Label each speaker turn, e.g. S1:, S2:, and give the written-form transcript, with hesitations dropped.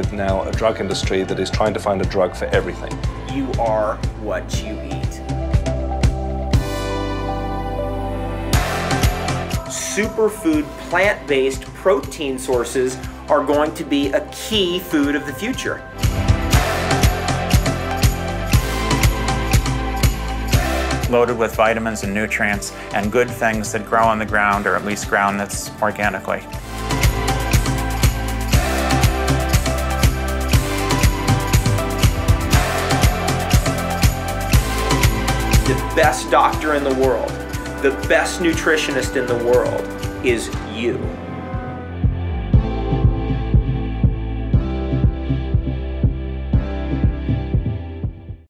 S1: with now a drug industry that is trying to find a drug for everything.
S2: You are what you eat. Superfood plant-based protein sources are going to be a key food of the future.
S3: Loaded with vitamins and nutrients and good things that grow on the ground, or at least ground that's organically.
S2: The best doctor in the world, the best nutritionist in the world is you.